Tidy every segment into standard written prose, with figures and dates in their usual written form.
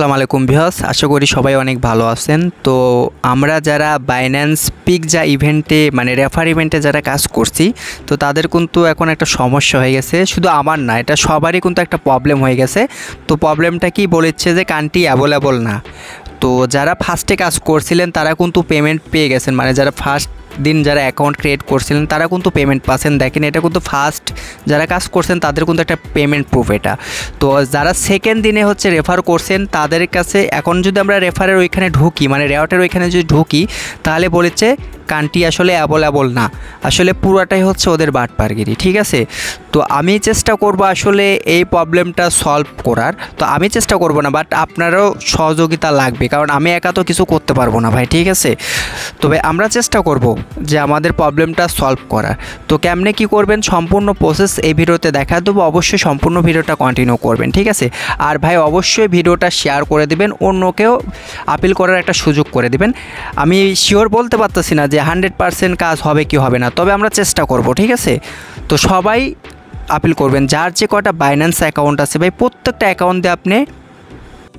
আসসালামু আলাইকুম ভিউয়ার্স, আশা করি সবাই অনেক ভালো আছেন। তো আমরা যারা বাইন্যান্স পিকজা ইভেন্টে মানে রেফার ইভেন্টে যারা কাজ করছি, তো তাদের কিন্তু এখন একটা সমস্যা হয়ে গেছে। শুধু আমার না, এটা সবারই কিন্তু একটা প্রবলেম হয়ে গেছে। তো প্রবলেমটা কি বলেছে যে কান্ট্রি অ্যাভেলেবল না। তো যারা ফার্স্টে কাজ করছিলেন তারা কিন্তু পেমেন্ট পেয়ে গেছেন, মানে যারা ফার্স্ট দিন যারা অ্যাকাউন্ট ক্রিয়েট করছিলেন তারা কিন্তু পেমেন্ট পাচ্ছেন। দেখেন, এটা কিন্তু ফার্স্ট যারা কাজ করছেন তাদের কিন্তু একটা পেমেন্ট প্রুফ এটা। তো যারা সেকেন্ড দিনে হচ্ছে রেফার করছেন তাদের কাছে এখন যদি আমরা রেফারের ওইখানে ঢুকি, মানে রেওয়াটের ওইখানে যদি ঢুকি, তাহলে বলেছে কান্ট্রি আসলে অ্যাভেলেবল না। আসলে পুরোটাই হচ্ছে ওদের বাটপারগিরি, ঠিক আছে। তো আমি চেষ্টা করব আসলে এই প্রবলেমটা সলভ করার। তো আমি চেষ্টা করব না, বাট আপনারও সহযোগিতা লাগবে, কারণ আমি একা তো কিছু করতে পারবো না ভাই, ঠিক আছে। তবে আমরা চেষ্টা করব যে আমাদের প্রবলেমটা সলভ করার। তো কেমনে কি করবেন সম্পূর্ণ প্রসেস এই ভিডিওতে দেখা দেবো। অবশ্যই সম্পূর্ণ ভিডিওটা কন্টিনিউ করবেন, ঠিক আছে। আর ভাই অবশ্যই ভিডিওটা শেয়ার করে দিবেন, অন্যকেও আপিল করার একটা সুযোগ করে দিবেন। আমি শিওর বলতে পারতেছি না যে 100% কাজ হবে কি হবে না, তবে আমরা চেষ্টা করব, ঠিক আছে। তো সবাই আপিল করবেন, যার যে কটা বাইন্যান্স অ্যাকাউন্ট আছে ভাই, প্রত্যেকটা অ্যাকাউন্ট দিয়ে আপনি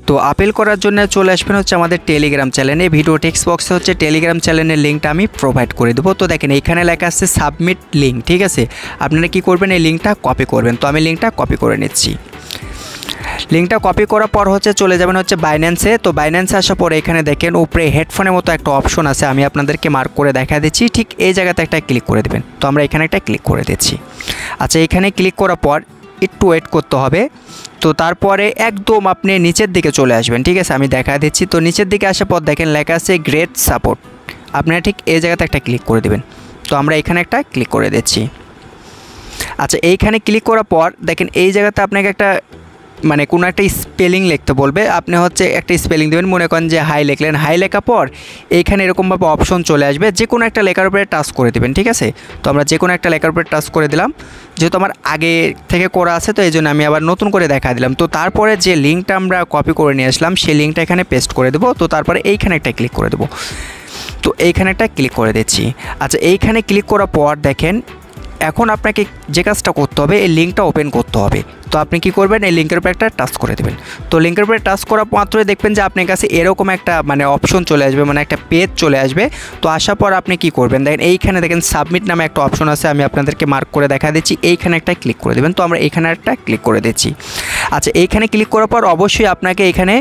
তো আপিল করার জন্য চলে আসবেন হচ্ছে আমাদের টেলিগ্রাম চ্যানেলে। ভিডিও টেক্সট বক্সে হচ্ছে টেলিগ্রাম চ্যানেলের লিঙ্কটা আমি প্রোভাইড করে দেবো। তো দেখেন এইখানে লেখা আছে সাবমিট লিঙ্ক, ঠিক আছে। আপনারা কি করবেন, এই লিঙ্কটা কপি করবেন। তো আমি লিঙ্কটা কপি করে নিচ্ছি। লিঙ্কটা কপি করার পর হচ্ছে চলে যাবেন হচ্ছে বাইন্যান্সে। তো বাইন্যান্সে আসার পরে এখানে দেখেন উপরে হেডফোনের মতো একটা অপশন আছে, আমি আপনাদেরকে মার্ক করে দেখা দিচ্ছি। ঠিক এই জায়গাতে একটা ক্লিক করে দেবেন। তো আমরা এখানে একটা ক্লিক করে দিচ্ছি। আচ্ছা, এখানে ক্লিক করার পর একটু ওয়েট করতে হবে। তো তারপরে একদম আপনি নিচের দিকে চলে আসবেন, ঠিক আছে। আমি দেখা দিচ্ছি। তো নিচের দিকে আসার পর দেখেন লেখা আছে গ্রেট সাপোর্ট, আপনারা ঠিক এই জায়গাতে একটা ক্লিক করে দেবেন। তো আমরা এখানে একটা ক্লিক করে দিচ্ছি। আচ্ছা, এইখানে ক্লিক করার পর দেখেন এই জায়গাতে আপনাকে একটা মানে কোনো একটা স্পেলিং লিখতে বলবে। আপনি হচ্ছে একটা স্পেলিং দেবেন, মনে করেন যে হাই লিখলেন। হাই লেখার পর এইখানে এরকমভাবে অপশন চলে আসবে, যে কোনো একটা লেখার উপরে টাচ করে দেবেন, ঠিক আছে। তো আমরা যে কোনো একটা লেখার উপরে টাচ করে দিলাম, যেহেতু আমার আগে থেকে করা আছে তো এই জন্য আমি আবার নতুন করে দেখা দিলাম। তো তারপরে যে লিঙ্কটা আমরা কপি করে নিয়ে আসলাম সেই লিঙ্কটা এখানে পেস্ট করে দেবো। তো তারপরে এইখানে একটা ক্লিক করে দেবো। তো এইখানে একটা ক্লিক করে দিচ্ছি। আচ্ছা, এইখানে ক্লিক করার পর দেখেন এখন আপনাকে যে কাজটা করতে হবে, এই লিঙ্কটা ওপেন করতে হবে। তো আপনি কি করবেন, এই লিঙ্কের উপরে একটা টাচ করে দেবেন। তো লিঙ্কের উপরে টাচ করা মাত্রই দেখবেন যে আপনার কাছে এরকম একটা মানে অপশন চলে আসবে, মানে একটা পেজ চলে আসবে। তো আসার পর আপনি কি করবেন, দেখেন এইখানে দেখেন সাবমিট নামে একটা অপশন আছে, আমি আপনাদেরকে মার্ক করে দেখা দিচ্ছি। এইখানে একটা ক্লিক করে দেবেন। তো আমরা এইখানে একটা ক্লিক করে দিচ্ছি। আচ্ছা, এইখানে ক্লিক করার পর অবশ্যই আপনাকে এখানে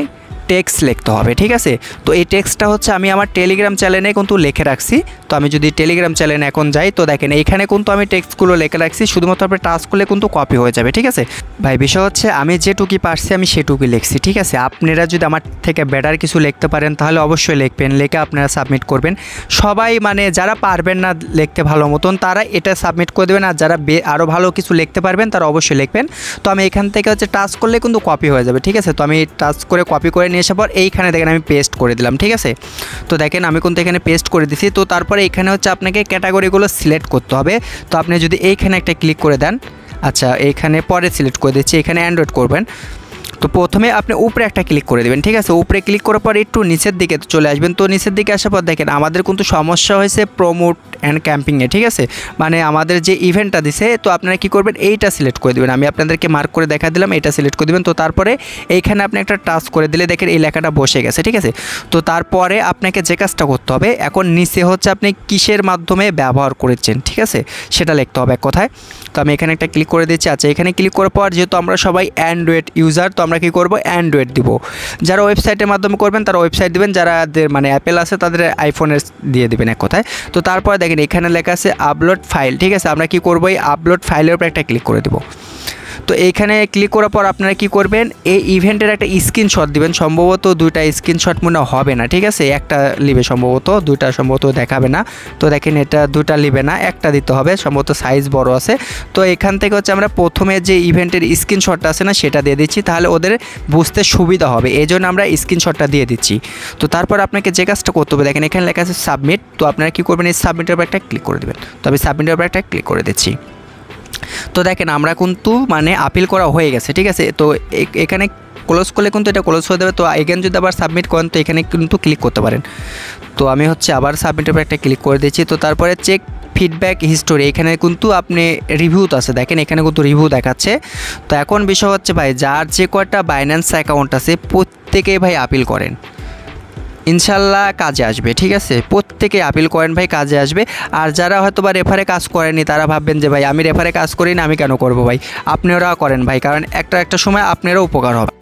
টেক্সট লিখতে হবে, ঠিক আছে। তো এই টেক্সটটা হচ্ছে আমি আমার টেলিগ্রাম চ্যানেলে কিন্তু লিখে রাখছি। তো আমি যদি টেলিগ্রাম চ্যানেলে এখন যাই, তো দেখেন এইখানে কিন্তু আমি টেক্সটগুলো লিখে রাখছি, শুধুমাত্র আপনি টাচ করলে কিন্তু কপি হয়ে যাবে, ঠিক আছে ভাই। বিষয় হচ্ছে আমি যেটুকুই পারছি আমি সেটুকুই লিখছি, ঠিক আছে। আপনারা যদি আমার থেকে বেটার কিছু লিখতে পারেন তাহলে অবশ্যই লিখবেন, লিখে আপনারা সাবমিট করবেন। সবাই মানে যারা পারবেন না লিখতে ভালো মতন তারা এটা সাবমিট করে দেবেন, আর যারা আরও ভালো কিছু লিখতে পারবেন তারা অবশ্যই লিখবেন। তো আমি এখান থেকে হচ্ছে টাচ করলে কিন্তু কপি হয়ে যাবে, ঠিক আছে। তো আমি টাচ করে কপি করে নিয়ে আসার পর এইখানে দেখেন আমি পেস্ট করে দিলাম, ঠিক আছে। তো দেখেন আমি কিন্তু এখানে পেস্ট করে দিছি। তো তারপরে এখানে হচ্ছে আপনাকে ক্যাটাগরিগুলো সিলেক্ট করতে হবে। তো আপনি যদি এইখানে একটা ক্লিক করে দেন, আচ্ছা এইখানে পরে সিলেক্ট করে দিচ্ছি, এখানে অ্যান্ড্রয়েড করবেন। তো প্রথমে আপনি উপরে একটা ক্লিক করে দেবেন, ঠিক আছে। উপরে ক্লিক করার পর একটু নিচের দিকে চলে আসবেন। তো নিচের দিকে আসার পর দেখেন আমাদের কিন্তু সমস্যা হয়েছে প্রমোট অ্যান্ড ক্যাম্পিংয়ে, ঠিক আছে। মানে আমাদের যে ইভেন্টটা দিছে, তো আপনারা কি করবেন, এইটা সিলেক্ট করে দেবেন। আমি আপনাদেরকে মার্ক করে দেখা দিলাম, এইটা সিলেক্ট করে দেবেন। তো তারপরে এইখানে আপনি একটা টাচ করে দিলে দেখেন এই লেখাটা বসে গেছে, ঠিক আছে। তো তারপরে আপনাকে যে কাজটা করতে হবে, এখন নিচে হচ্ছে আপনি কিসের মাধ্যমে ব্যবহার করেছেন, ঠিক আছে, সেটা লিখতে হবে এক কথায়। তো আমি এখানে একটা ক্লিক করে দিচ্ছি। আচ্ছা, এখানে ক্লিক করার পর যেহেতু আমরা সবাই অ্যান্ড্রয়েড ইউজার, তো আমরা কি করব, অ্যান্ড্রয়েড দিব। যারা ওয়েবসাইটের মাধ্যমে করবেন তারা ওয়েবসাইট দিবেন, যারা মানে অ্যাপেল আছে তাদের আইফোনের দিয়ে দিবেন এক কথায়। তো তারপরে দেখেন এখানে লেখা আছে আপলোড ফাইল, ঠিক আছে। আমরা কি করব, এই আপলোড ফাইলের উপর একটা ক্লিক করে দেবো। তো এইখানে ক্লিক করার পর আপনারা কি করবেন, এই ইভেন্টের একটা স্ক্রিনশট দিবেন। সম্ভবত দুইটা স্ক্রিনশট মনে হবে না, ঠিক আছে, একটা লিবে সম্ভবত, দুইটা সম্ভবত দেখাবে না। তো দেখেন এটা দুইটা লিবে না, একটা দিতে হবে, সম্ভবত সাইজ বড় আছে। তো এখান থেকে হচ্ছে আমরা প্রথমে যে ইভেন্টের স্ক্রিনশটটা আছে না সেটা দিয়ে দিচ্ছি, তাহলে ওদের বুঝতে সুবিধা হবে, এই জন্য আমরা স্ক্রিনশটটা দিয়ে দিচ্ছি। তো তারপর আপনাকে যে কাজটা করতে হবে, দেখেন এখানে লেখা আছে সাবমিট। তো আপনারা কি করবেন, এই সাবমিটের উপর একটা ক্লিক করে দেবেন। তো আমি সাবমিটের উপর একটা ক্লিক করে দিচ্ছি। তো দেখেন আমরা কিন্তু মানে আপিল করা হয়ে গেছে, ঠিক আছে। তো এখানে ক্লোজ করলে কিন্তু এটা ক্লোজ হয়ে যাবে। তো এগেন যদি আবার সাবমিট করেন তো এখানে কিন্তু ক্লিক করতে পারেন। তো আমি হচ্ছে আবার সাবমিটের উপর একটা ক্লিক করে দিচ্ছি। তো তারপরে চেক ফিডব্যাক হিস্টোরি, এখানে কিন্তু আপনি রিভিউ আছে, দেখেন এখানে কিন্তু রিভিউ দেখাচ্ছে। তো এখন বিষয় হচ্ছে ভাই, যার যে কয়টা বাইন্যান্স অ্যাকাউন্ট আছে প্রত্যেকেই ভাই আপিল করেন, ইনশাল্লাহ কাজে আসবে। ঠিক আছে, প্রত্যেকে আপিল করেন ভাই, কাজে আসবে। আর যারা হয়তো বা রেফারে কাজ করেনি তারা ভাববেন যে ভাই আমি রেফারে কাজ করি না, আমি কেন করব ভাই, আপনারাও করেন ভাই, কারণ একটা সময় আপনারও উপকার হবে।